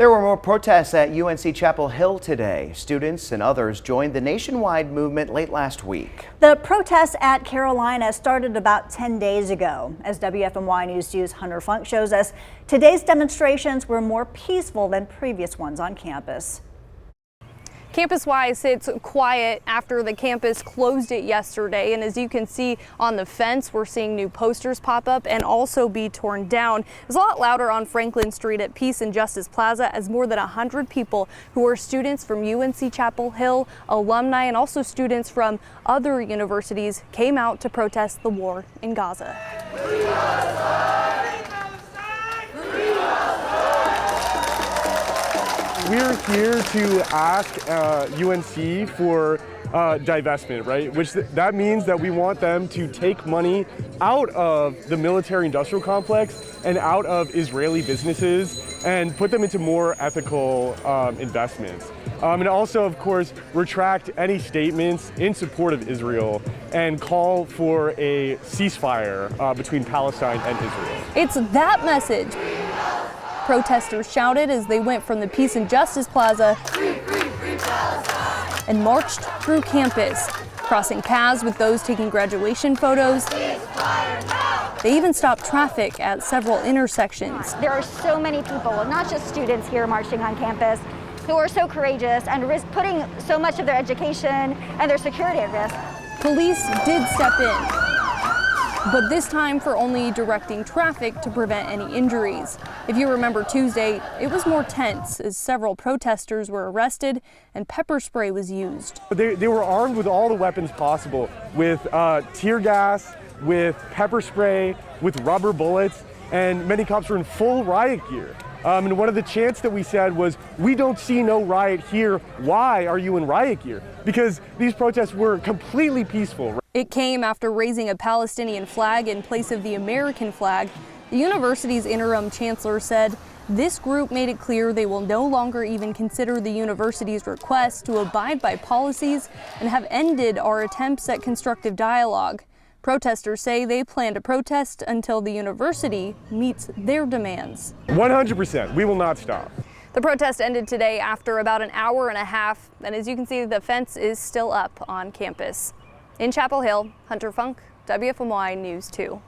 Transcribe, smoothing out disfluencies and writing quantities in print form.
There were more protests at UNC Chapel Hill today. Students and others joined the nationwide movement late last week. The protests at Carolina started about 10 days ago. As WFMY News 2's Hunter Funk shows us, today's demonstrations were more peaceful than previous ones on campus. Campus-wise, it's quiet after the campus closed it yesterday, and as you can see on the fence, we're seeing new posters pop up and also be torn down. It's a lot louder on Franklin Street at Peace and Justice Plaza as more than 100 people who are students from UNC Chapel Hill, alumni, and also students from other universities came out to protest the war in Gaza. We're here to ask UNC for divestment, right? That means that we want them to take money out of the military-industrial complex and out of Israeli businesses and put them into more ethical investments. And also, of course, retract any statements in support of Israel and call for a ceasefire between Palestine and Israel. It's that message protesters shouted as they went from the Peace and Justice Plaza and marched through campus, crossing paths with those taking graduation photos. They even stopped traffic at several intersections. There are so many people, not just students here marching on campus, who are so courageous and putting so much of their education and their security at risk. Police did step in, but this time for only directing traffic to prevent any injuries. If you remember Tuesday, it was more tense as several protesters were arrested and pepper spray was used. They were armed with all the weapons possible, with tear gas, with pepper spray, with rubber bullets, and many cops were in full riot gear. And one of the chants that we said was, "We don't see no riot here. Why are you in riot gear?" Because these protests were completely peaceful. It came after raising a Palestinian flag in place of the American flag. The university's interim chancellor said this group made it clear they will no longer even consider the university's request to abide by policies and have ended our attempts at constructive dialogue. Protesters say they plan to protest until the university meets their demands. 100%, we will not stop. The protest ended today after about an hour and a half, and as you can see, the fence is still up on campus. In Chapel Hill, Hunter Funk, WFMY News 2.